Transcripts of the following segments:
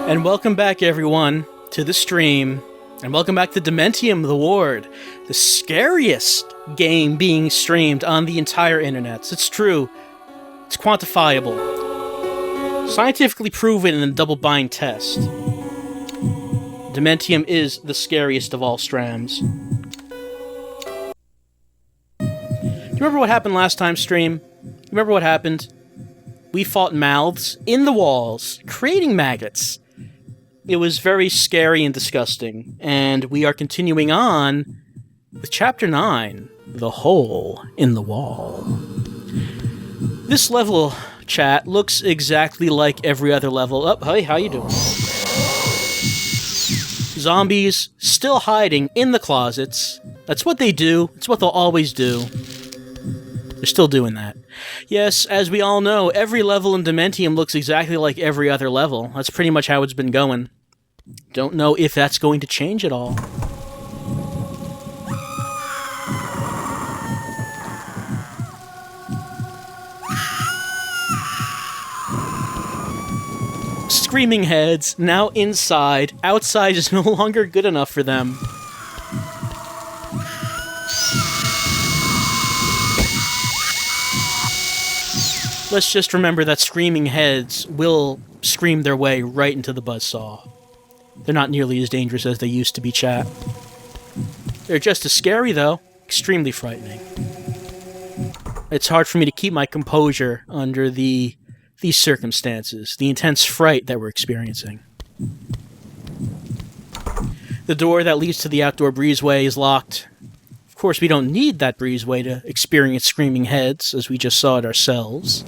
And welcome back, everyone, to the stream. And welcome back to Dementium, the Ward, the scariest game being streamed on the entire internet. It's true. It's quantifiable. Scientifically proven in a double-blind test. Dementium is the scariest of all strams. Do you remember what happened last time, stream? Remember what happened? We fought mouths in the walls, creating maggots. It was very scary and disgusting, and we are continuing on with Chapter 9, The Hole in the Wall. This level, chat, looks exactly like every other level. Oh, hey, how you doing? Zombies still hiding in the closets. That's what they do. It's what they'll always do. They're still doing that. Yes, as we all know, every level in Dementium looks exactly like every other level. That's pretty much how it's been going. Don't know if that's going to change at all. Screaming heads, now inside. Outside is no longer good enough for them. Let's just remember that screaming heads will scream their way right into the buzzsaw. They're not nearly as dangerous as they used to be, chat. They're just as scary, though. Extremely frightening. It's hard for me to keep my composure under these circumstances, the intense fright that we're experiencing. The door that leads to the outdoor breezeway is locked. Of course, we don't need that breezeway to experience screaming heads, as we just saw it ourselves.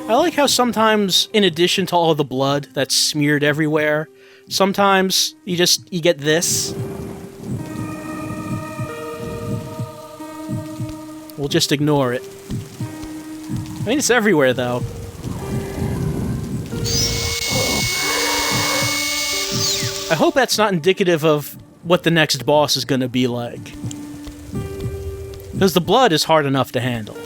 I like how sometimes, in addition to all the blood that's smeared everywhere, sometimes you get this. We'll just ignore it. I mean, it's everywhere, though. I hope that's not indicative of what the next boss is going to be like. Because the blood is hard enough to handle.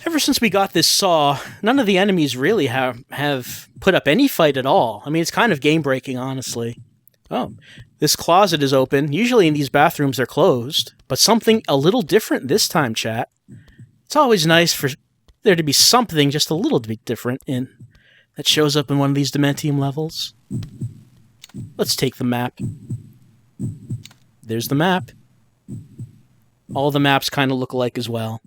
Ever since we got this saw, none of the enemies really have put up any fight at all. I mean, it's kind of game-breaking, honestly. Oh, this closet is open. Usually in these bathrooms they're closed, but something a little different this time, chat. It's always nice for there to be something just a little bit different that shows up in one of these Dementium levels. Let's take the map. There's the map. All the maps kind of look alike as well.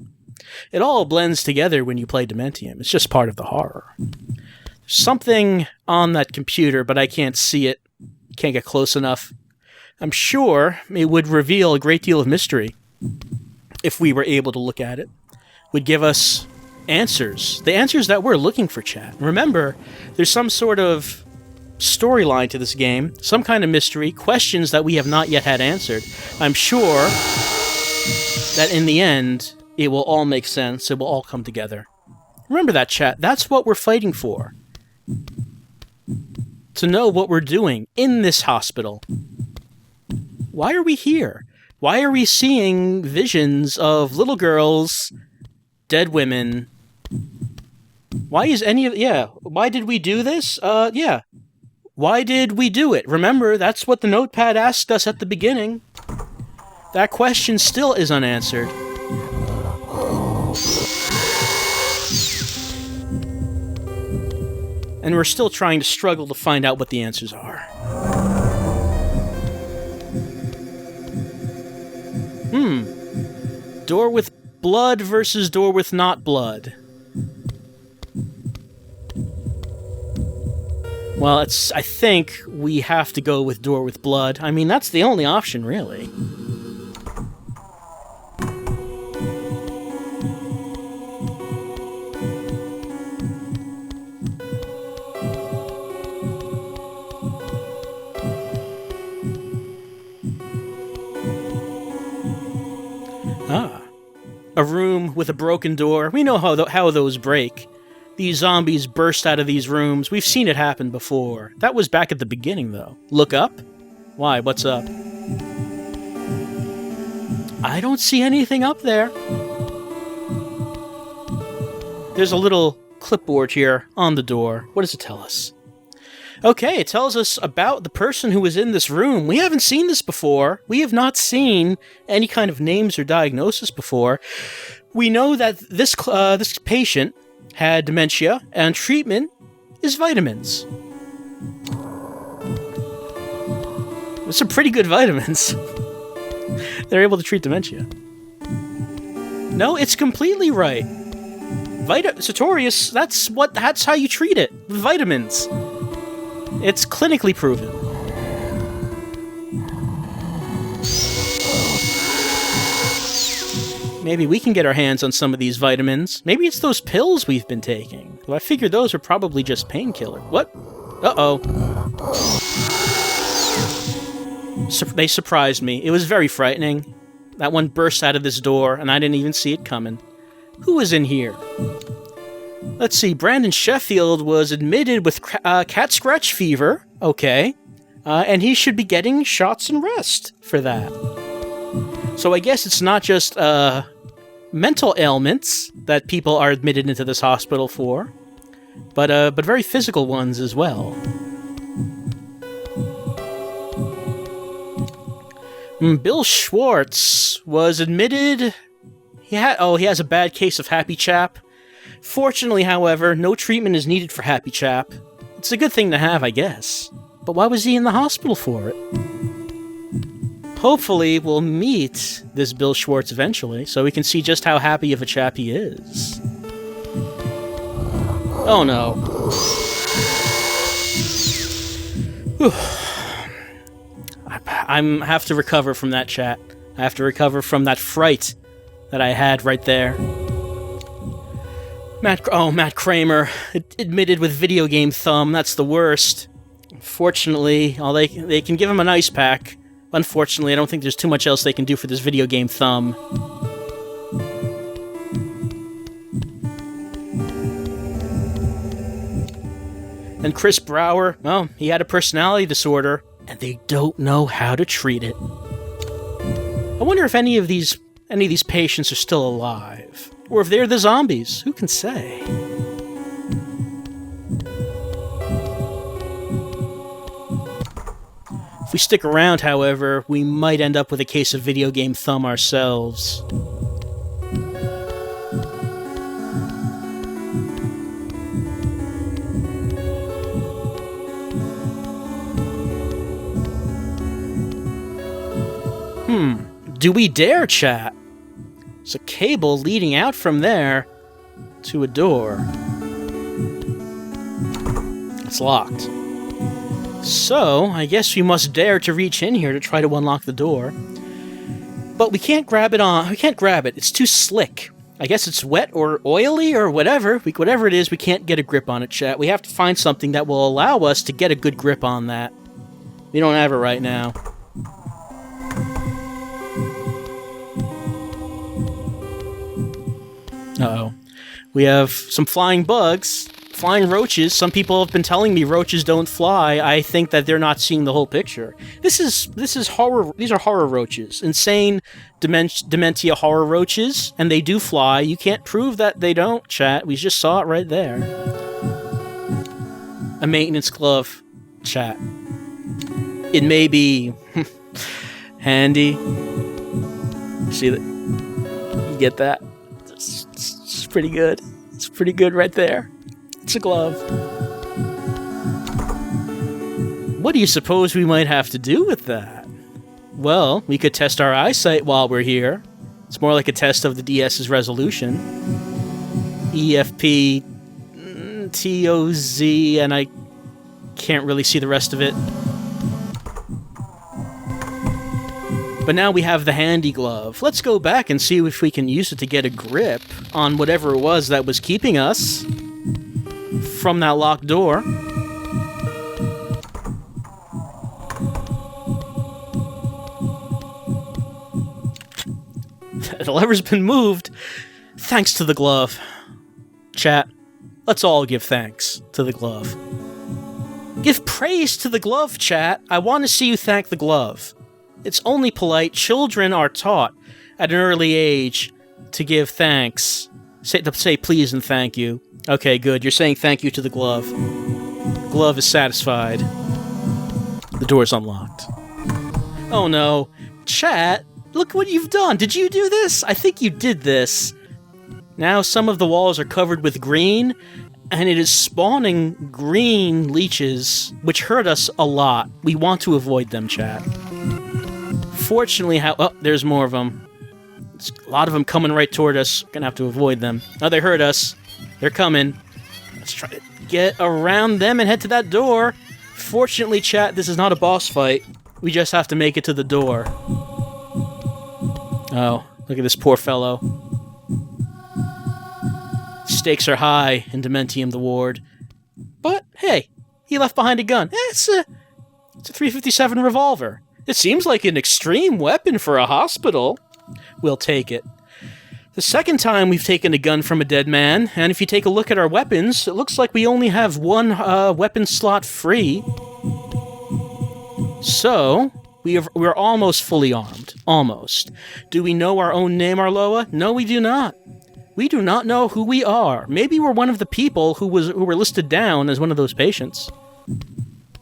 It all blends together when you play Dementium. It's just part of the horror. There's something on that computer, but I can't see it. Can't get close enough. I'm sure it would reveal a great deal of mystery if we were able to look at it. Would give us answers. The answers that we're looking for, chat. Remember, there's some sort of storyline to this game, some kind of mystery, questions that we have not yet had answered. I'm sure that in the end, it will all make sense. It will all come together. Remember that, chat. That's what we're fighting for. To know what we're doing in this hospital. Why are we here? Why are we seeing visions of little girls, dead women? Why is why did we do this? Why did we do it? Remember, that's what the notepad asked us at the beginning. That question still is unanswered. And we're still trying to struggle to find out what the answers are. Door with blood versus door with not blood. Well, I think we have to go with door with blood. I mean, that's the only option, really. a room with a broken door. We know how those break. These zombies burst out of these rooms. We've seen it happen before. That was back at the beginning, though. Look up? Why? What's up? I don't see anything up there. There's a little clipboard here on the door. What does it tell us? Okay, it tells us about the person who was in this room. We haven't seen this before. We have not seen any kind of names or diagnosis before. We know that this patient had dementia, and treatment is vitamins. There's some pretty good vitamins. They're able to treat dementia. No, it's completely right. Sartorius, that's how you treat it. Vitamins. It's clinically proven. Maybe we can get our hands on some of these vitamins. Maybe it's those pills we've been taking. Well, I figured those are probably just painkiller. What? Uh-oh. They surprised me. It was very frightening. That one burst out of this door, and I didn't even see it coming. Who was in here? Let's see. Brandon Sheffield was admitted with cat scratch fever. Okay. And he should be getting shots and rest for that. So I guess it's not just mental ailments that people are admitted into this hospital for, but very physical ones as well. Bill Schwartz was admitted. He has a bad case of happy chap. Fortunately, however, no treatment is needed for happy chap. It's a good thing to have, I guess. But why was he in the hospital for it? Hopefully, we'll meet this Bill Schwartz eventually, so we can see just how happy of a chap he is. Oh no. Whew. I have to recover from that chat. I have to recover from that fright that I had right there. Matt Kramer, admitted with video game thumb. That's the worst. Fortunately, they can give him an ice pack. Unfortunately, I don't think there's too much else they can do for this video game thumb. And Chris Brower, well, he had a personality disorder, and they don't know how to treat it. I wonder if any of these patients are still alive, or if they're the zombies. Who can say? If we stick around, however, we might end up with a case of video game thumb ourselves. Do we dare, chat? There's a cable leading out from there to a door. It's locked. So, I guess we must dare to reach in here to try to unlock the door. But we can't grab it. We can't grab it. It's too slick. I guess it's wet or oily or whatever. Whatever it is, we can't get a grip on it, chat. We have to find something that will allow us to get a good grip on that. We don't have it right now. Uh-oh. We have some flying bugs, flying roaches. Some people have been telling me roaches don't fly. I think that they're not seeing the whole picture. This is horror. These are horror roaches. Insane dementia horror roaches, and they do fly. You can't prove that they don't, chat. We just saw it right there. A maintenance glove, chat. It may be handy. See that? You get that? It's pretty good. It's pretty good right there. It's a glove. What do you suppose we might have to do with that? Well, we could test our eyesight while we're here. It's more like a test of the DS's resolution. EFP TOZ, and I can't really see the rest of it. But now we have the handy glove. Let's go back and see if we can use it to get a grip on whatever it was that was keeping us from that locked door. The lever's been moved. Thanks to the glove. Chat, let's all give thanks to the glove. Give praise to the glove, chat. I want to see you thank the glove. It's only polite. Children are taught at an early age to give thanks. Say please and thank you. Okay, good. You're saying thank you to the glove. Glove is satisfied. The door's unlocked. Oh no. Chat, look what you've done. Did you do this? I think you did this. Now some of the walls are covered with green, and it is spawning green leeches, which hurt us a lot. We want to avoid them, chat. Fortunately, there's more of them. There's a lot of them coming right toward us. Gonna have to avoid them. Oh, they hurt us. They're coming. Let's try to get around them and head to that door. Fortunately, chat, this is not a boss fight. We just have to make it to the door. Oh, look at this poor fellow. Stakes are high in Dementium the Ward. But, hey, he left behind a gun. It's a 357 revolver. It seems like an extreme weapon for a hospital. We'll take it. The second time we've taken a gun from a dead man, and if you take a look at our weapons, it looks like we only have one weapon slot free. So, we're almost fully armed. Almost. Do we know our own name, Arloa? No, we do not. We do not know who we are. Maybe we're one of the people who were listed down as one of those patients.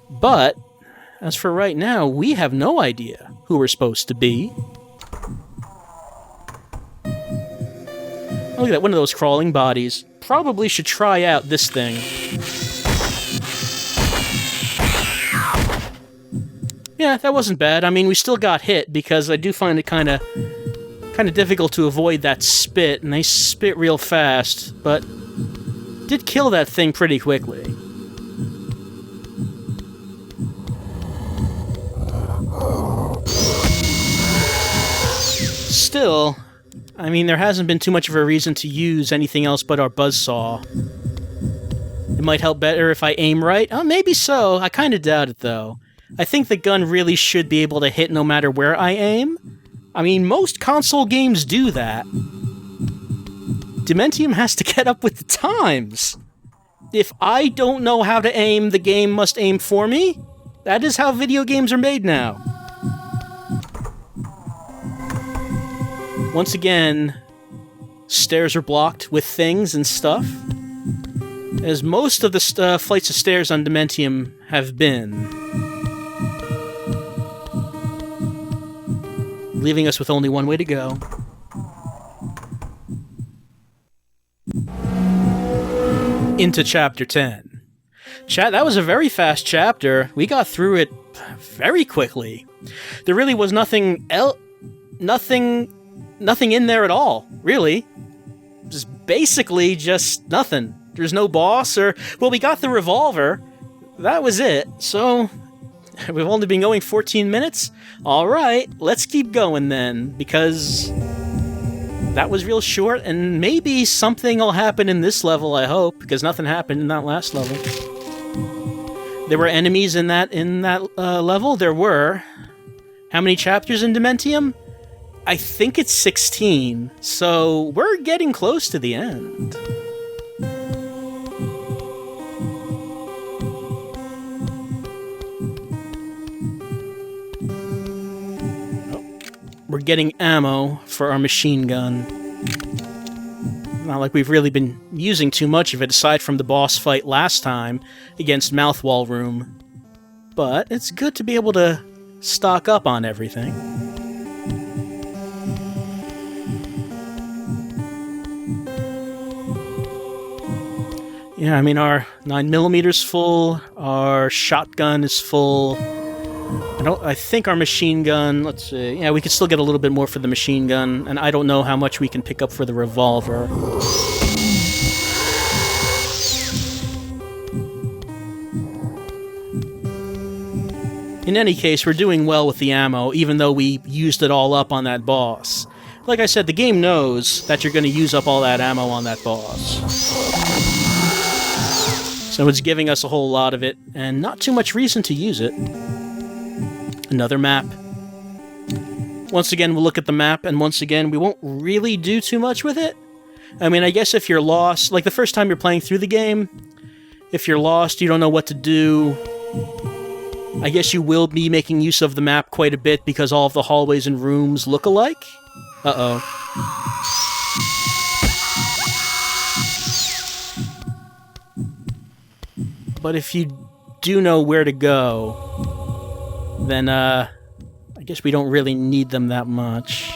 But, as for right now, we have no idea who we're supposed to be. Look at that, one of those crawling bodies. Probably should try out this thing. Yeah, that wasn't bad. I mean, we still got hit, because I do find it kind of difficult to avoid that spit, and they spit real fast, but did kill that thing pretty quickly. Still, I mean, there hasn't been too much of a reason to use anything else but our buzzsaw. It might help better if I aim right? Oh, maybe so. I kind of doubt it, though. I think the gun really should be able to hit no matter where I aim. I mean, most console games do that. Dementium has to get up with the times. If I don't know how to aim, the game must aim for me. That is how video games are made now. Once again, stairs are blocked with things and stuff, as most of the flights of stairs on Dementium have been, leaving us with only one way to go. Into Chapter 10. Chat, that was a very fast chapter. We got through it very quickly. There really was nothing in there at all, really. Just basically just nothing. There's no boss or... Well, we got the revolver. That was it. So, we've only been going 14 minutes? Alright, let's keep going then, because that was real short, and maybe something will happen in this level, I hope, because nothing happened in that last level. There were enemies in that level? There were. How many chapters in Dementium? I think it's 16, so we're getting close to the end. We're getting ammo for our machine gun. Not like we've really been using too much of it, aside from the boss fight last time against Mouthwall Room. But it's good to be able to stock up on everything. Yeah, I mean, our 9mm's full, our shotgun is full. I think our machine gun, let's see, yeah, we could still get a little bit more for the machine gun, and I don't know how much we can pick up for the revolver. In any case, we're doing well with the ammo, even though we used it all up on that boss. Like I said, the game knows that you're going to use up all that ammo on that boss. So it's giving us a whole lot of it, and not too much reason to use it. Another map. Once again, we'll look at the map, and once again, we won't really do too much with it. I mean, I guess if you're lost, like the first time you're playing through the game, if you're lost, you don't know what to do, I guess you will be making use of the map quite a bit because all of the hallways and rooms look alike. Uh-oh. But if you do know where to go, then, I guess we don't really need them that much.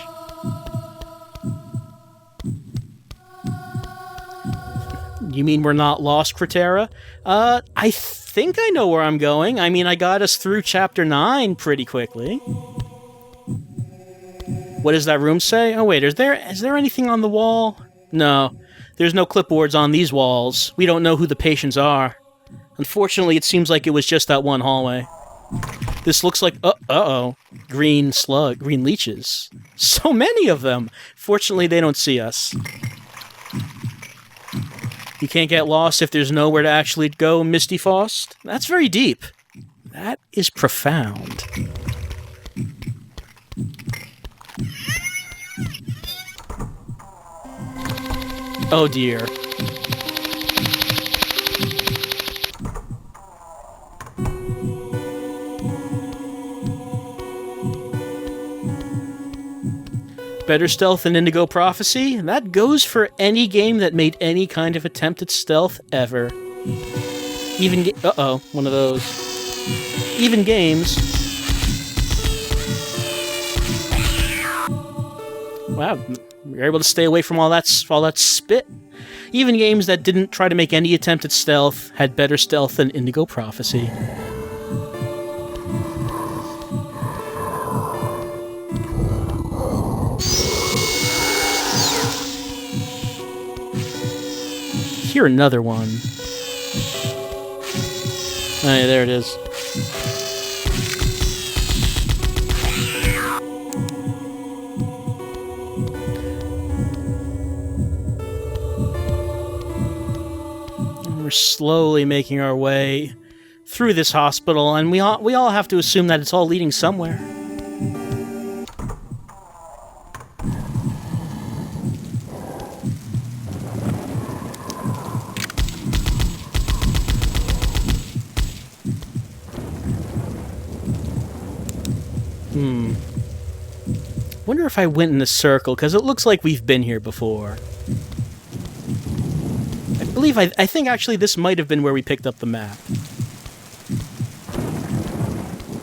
You mean we're not lost, Cratera? I think I know where I'm going. I mean, I got us through Chapter 9 pretty quickly. What does that room say? Oh, wait, is there anything on the wall? No, there's no clipboards on these walls. We don't know who the patients are. Unfortunately, it seems like it was just that one hallway. This looks like... uh-oh. Green leeches. So many of them! Fortunately, they don't see us. You can't get lost if there's nowhere to actually go, Misty Faust? That's very deep. That is profound. Oh dear. Better stealth than Indigo Prophecy? That goes for any game that made any kind of attempt at stealth ever. Even uh-oh, one of those. Even games... Wow, we were able to stay away from all that spit. Even games that didn't try to make any attempt at stealth had better stealth than Indigo Prophecy. Here, another one. Oh, yeah, there it is. We're slowly making our way through this hospital, and we all have to assume that it's all leading somewhere. Wonder if I went in a circle, because it looks like we've been here before. I think actually this might have been where we picked up the map.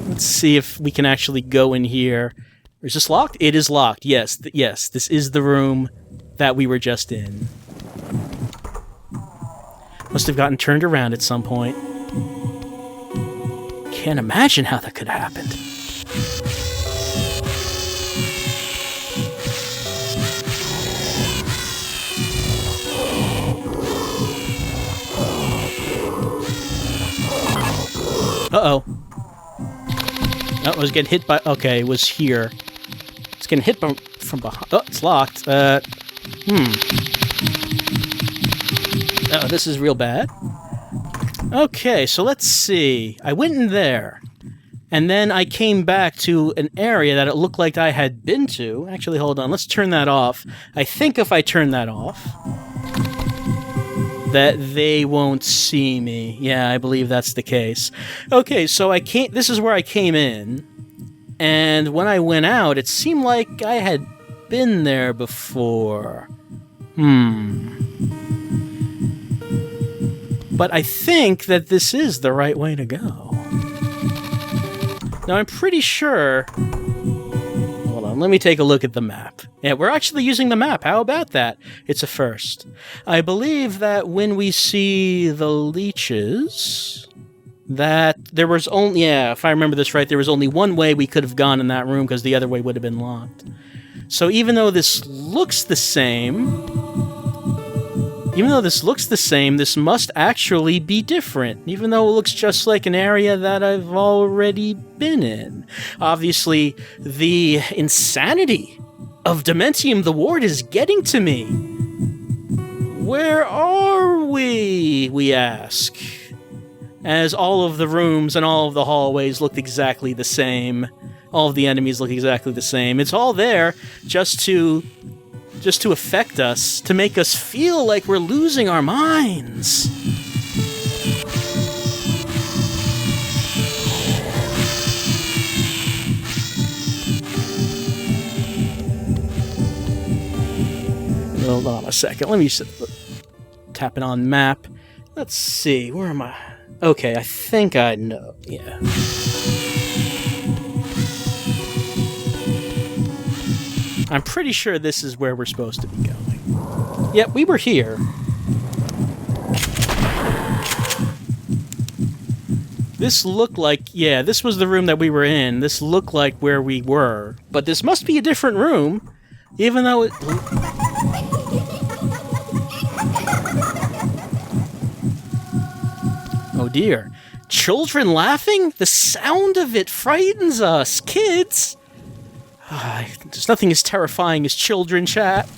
Let's see if we can actually go in here. Is this locked? It is locked. Yes, yes, this is the room that we were just in. Must have gotten turned around at some point. Can't imagine how that could have happened. Uh-oh. Oh, I was getting hit by... Okay, it was here. It's getting hit from behind. Oh, it's locked. Oh, this is real bad. Okay, so let's see. I went in there. And then I came back to an area that it looked like I had been to. Actually, hold on. Let's turn that off. I think if I turn that off... that they won't see me. Yeah, I believe that's the case. Okay, so this is where I came in, and when I went out, it seemed like I had been there before. But I think that this is the right way to go. Now, I'm pretty sure... Hold on, let me take a look at the map. Yeah, we're actually using the map. How about that? It's a first. I believe that when we see the leeches, that there was only... Yeah, if I remember this right, there was only one way we could have gone in that room because the other way would have been locked. So even though this looks the same... this must actually be different, even though it looks just like an area that I've already been in. Obviously, the insanity of Dementium the Ward is getting to me. Where are we ask? As all of the rooms and all of the hallways looked exactly the same. all of the enemies look exactly the same. It's all there just to affect us, to make us feel like we're losing our minds. Hold on a second. Let me tap it on map. Let's see. Where am I? Okay, I think I know. Yeah. I'm pretty sure this is where we're supposed to be going. Yep, we were here. This looked like, yeah, this was the room that we were in. This looked like where we were. But this must be a different room, even though it... Oh dear. Children laughing? The sound of it frightens us. Kids! There's nothing as terrifying as children, chat.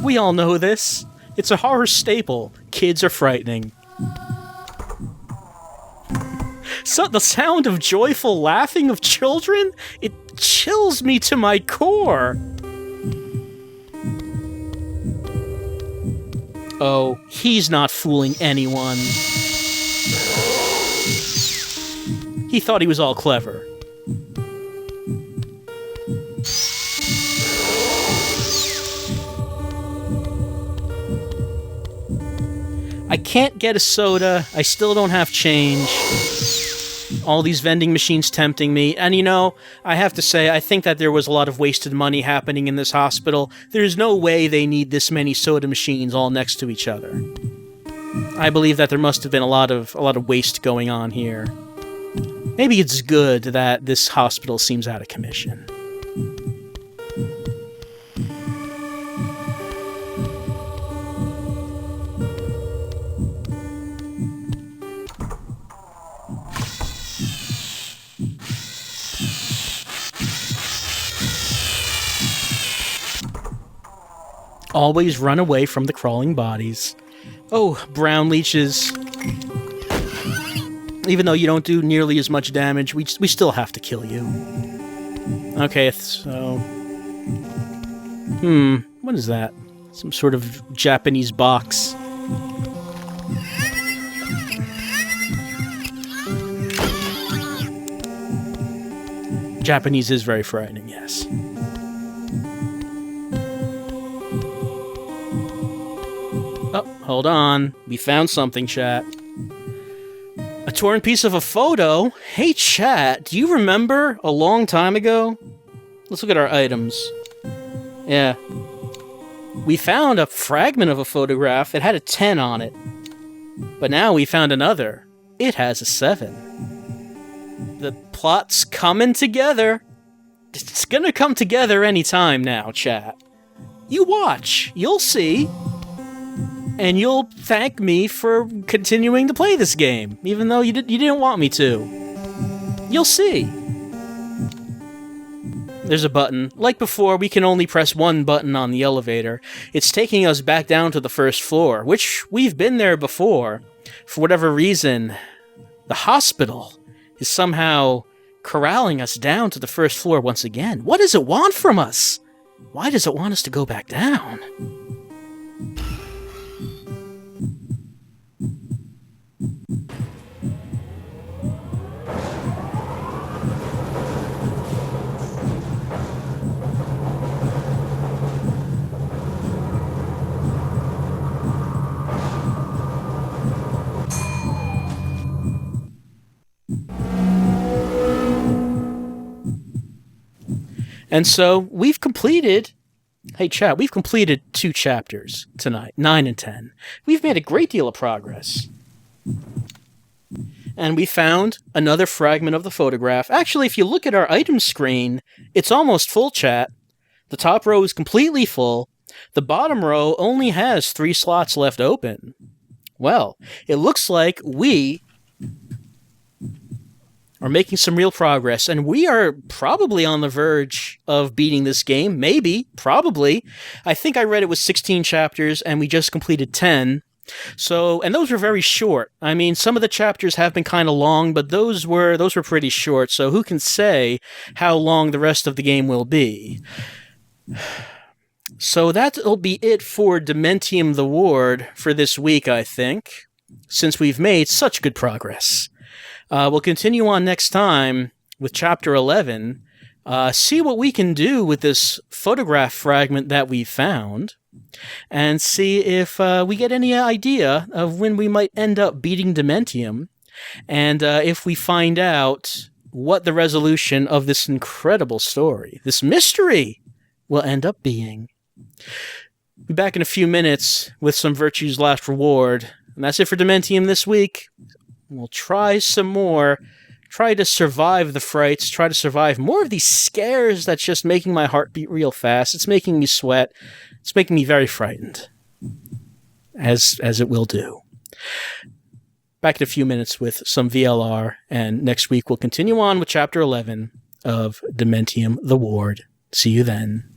We all know this. It's a horror staple. Kids are frightening. So the sound of joyful laughing of children? It chills me to my core. Oh, he's not fooling anyone. He thought he was all clever. I can't get a soda. I still don't have change. All these vending machines tempting me. And you know, I have to say, I think that there was a lot of wasted money happening in this hospital. There's no way they need this many soda machines all next to each other. I believe that there must have been a lot of waste going on here. Maybe it's good that this hospital seems out of commission. Always run away from the crawling bodies. Oh, brown leeches. Even though you don't do nearly as much damage, we still have to kill you. Okay, so... what is that? Some sort of Japanese box. Japanese is very frightening, yes. Oh, hold on. We found something, chat. A torn piece of a photo? Hey, chat, do you remember a long time ago? Let's look at our items. Yeah. We found a fragment of a photograph. It had a 10 on it. But now we found another. It has a 7. The plot's coming together. It's gonna come together any time now, chat. You watch. You'll see. And you'll thank me for continuing to play this game, even though you didn't want me to. You'll see. There's a button. Like before, we can only press one button on the elevator. It's taking us back down to the first floor, which we've been there before. For whatever reason, the hospital is somehow corralling us down to the first floor once again. What does it want from us? Why does it want us to go back down? And so we've completed, hey chat, we've completed 2 chapters tonight, 9 and 10. We've made a great deal of progress. And we found another fragment of the photograph. Actually, if you look at our item screen, it's almost full, chat. The top row is completely full. The bottom row only has 3 slots left open. Well, it looks like we are making some real progress, and we are probably on the verge of beating this game. Maybe, probably. I think I read it was 16 chapters, and we just completed 10. So, and those were very short. I mean, some of the chapters have been kind of long, but those were pretty short. So, who can say how long the rest of the game will be? So that'll be it for Dementium the Ward for this week, I think, since we've made such good progress. We'll continue on next time with Chapter 11, see what we can do with this photograph fragment that we found, and see if we get any idea of when we might end up beating Dementium, and if we find out what the resolution of this incredible story, this mystery, will end up being. Be back in a few minutes with some Virtue's Last Reward. And that's it for Dementium this week. We'll try some more. Try to survive the frights. Try to survive more of these scares that's just making my heart beat real fast. It's making me sweat. It's making me very frightened. As it will do. Back in a few minutes with some VLR. And next week we'll continue on with Chapter 11 of Dementium the Ward. See you then.